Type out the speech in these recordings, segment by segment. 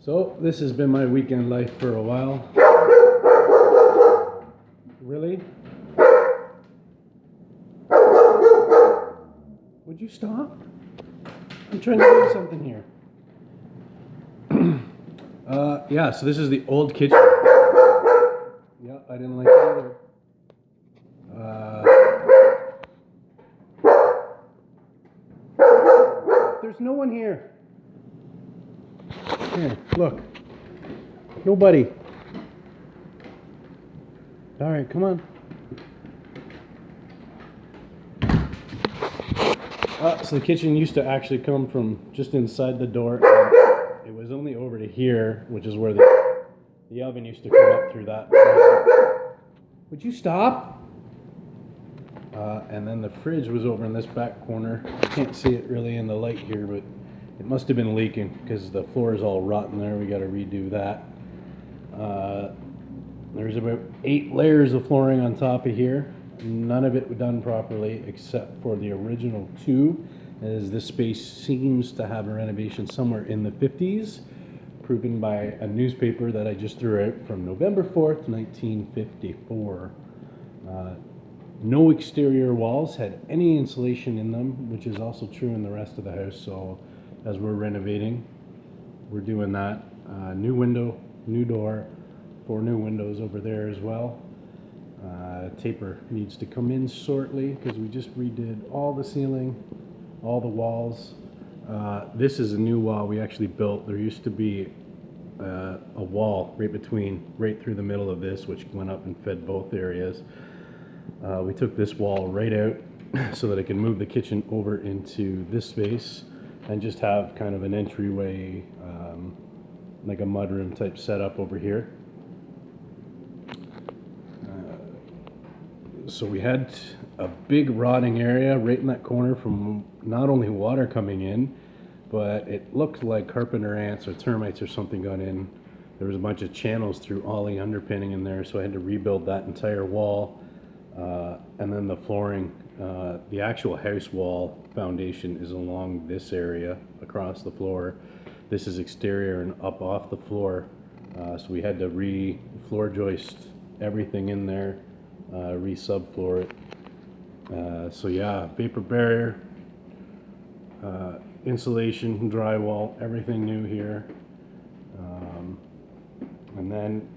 So this has been my weekend life for a while. Really? Would you stop? I'm trying to do something here. Yeah, so this is the old kitchen. Yeah, I didn't like it either. There's no one here. Here, look. Nobody. All right, come on. So the kitchen used to actually come from just inside the door. And it was only over to here, which is where the oven used to come up through that. Would you stop? And then the fridge was over in this back corner. You can't see it really in the light here, but it must have been leaking because the floor is all rotten there. We got to redo that. There's about 8 layers of flooring on top of here. None of it done properly except for the original 2, as this space seems to have a renovation somewhere in the 50s, proven by a newspaper that I just threw out from November 4th, 1954. No exterior walls had any insulation in them, which is also true in the rest of the house. So as we're renovating, we're doing that. New window, new door, 4 new windows over there as well. Taper needs to come in shortly because we just redid all the ceiling, all the walls. This is a new wall we actually built. There used to be a wall right through the middle of this, which went up and fed both areas. We took this wall right out so that I can move the kitchen over into this space and just have kind of an entryway, like a mudroom type setup over here. So we had a big rotting area right in that corner from not only water coming in, but it looked like carpenter ants or termites or something got in. There was a bunch of channels through all the underpinning in there, so I had to rebuild that entire wall. And then the flooring, the actual house wall foundation is along this area across the floor. This is exterior and up off the floor. So we had to floor joist everything in there, re-subfloor it. So yeah, vapor barrier, insulation, drywall, everything new here. And then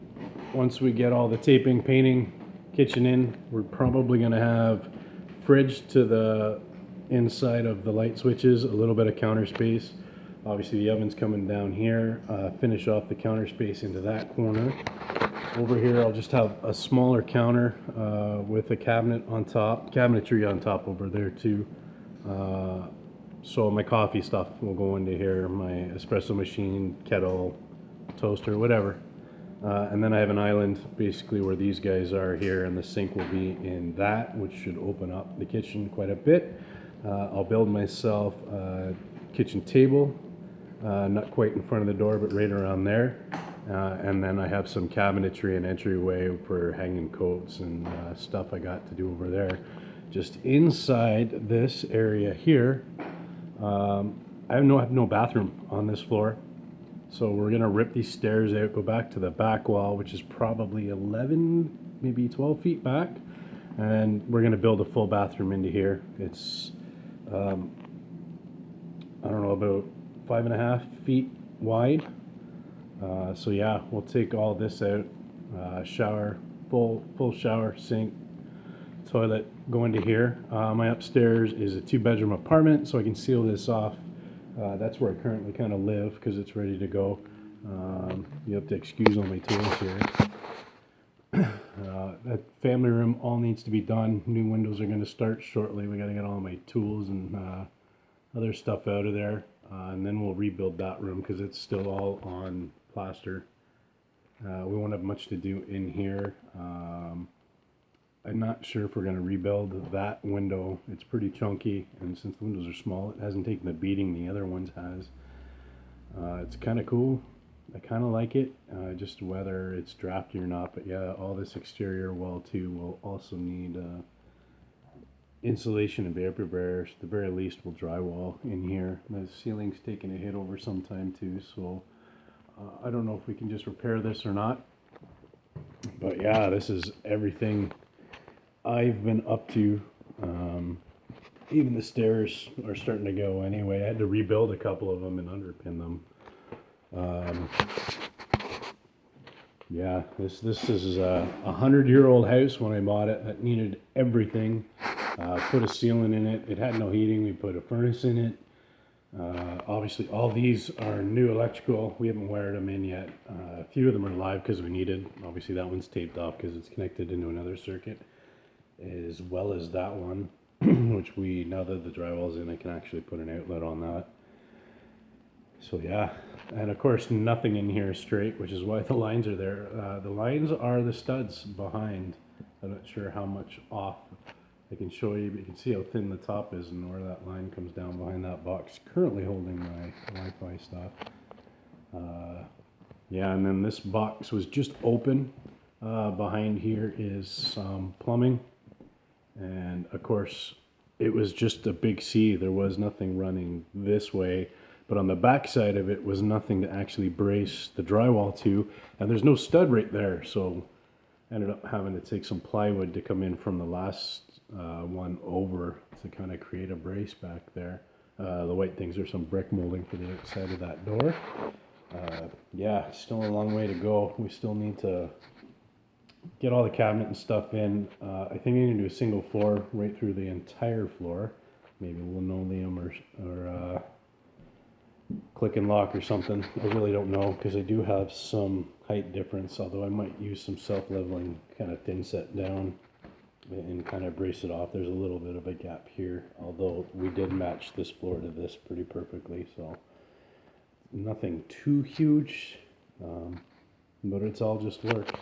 once we get all the taping, painting, kitchen in, we're probably going to have fridge to the inside of the light switches, a little bit of counter space. Obviously the oven's coming down here, finish off the counter space into that corner. Over here I'll just have a smaller counter with a cabinet on top, cabinetry on top over there too. So my coffee stuff will go into here, my espresso machine, kettle, toaster, whatever. And then I have an island basically where these guys are here, and the sink will be in that, which should open up the kitchen quite a bit. I'll build myself a kitchen table, not quite in front of the door, but right around there. And then I have some cabinetry and entryway for hanging coats and stuff I got to do over there. Just inside this area here, I have no bathroom on this floor. So we're gonna rip these stairs out, go back to the back wall, which is probably 11, maybe 12 feet back, and we're gonna build a full bathroom into here. It's, I don't know, about 5.5 feet wide. So yeah, we'll take all this out, shower, full shower, sink, toilet, go into here. My upstairs is a 2-bedroom apartment, so I can seal this off. That's where I currently kind of live because it's ready to go. You have to excuse all my tools here. That family room all needs to be done. New windows are going to start shortly. We got to get all my tools and other stuff out of there. And then we'll rebuild that room because it's still all on plaster. We won't have much to do in here. I'm not sure if we're going to rebuild that window. It's pretty chunky, and since the windows are small, it hasn't taken the beating the other ones has. It's kind of cool. I kind of like it, just whether it's drafty or not. But yeah, all this exterior wall too will also need insulation and vapor barriers. At the very least, we'll drywall in here. The ceiling's taking a hit over some time too, so I don't know if we can just repair this or not. But yeah, this is everything I've been up to. Even the stairs are starting to go anyway. I had to rebuild a couple of them and underpin them. Yeah, this is a 100-year-old house when I bought it that needed everything. Put a ceiling in it. It had no heating. We put a furnace in it. Obviously, all these are new electrical. We haven't wired them in yet. A few of them are live because we needed. Obviously, that one's taped off because it's connected into another circuit, as well as that one, which we, now that the drywall's in, I can actually put an outlet on that. So yeah, and of course nothing in here is straight, which is why the lines are there. The lines are the studs behind. I'm not sure how much off I can show you, but you can see how thin the top is and where that line comes down behind that box currently holding my Wi-Fi stuff. Yeah, and then this box was just open. Behind here is some plumbing, and of course it was just a big C. There was nothing running this way, but on the back side of it was nothing to actually brace the drywall to, and there's no stud right there, so I ended up having to take some plywood to come in from the last one over to kind of create a brace back there. The white things are some brick molding for the outside of that door. Yeah, still a long way to go. We still need to get all the cabinet and stuff in. I think I'm going to do a single floor right through the entire floor. Maybe linoleum or click and lock or something. I really don't know, because I do have some height difference, although I might use some self-leveling kind of thin set down and kind of brace it off. There's a little bit of a gap here, although we did match this floor to this pretty perfectly, so nothing too huge, but it's all just work.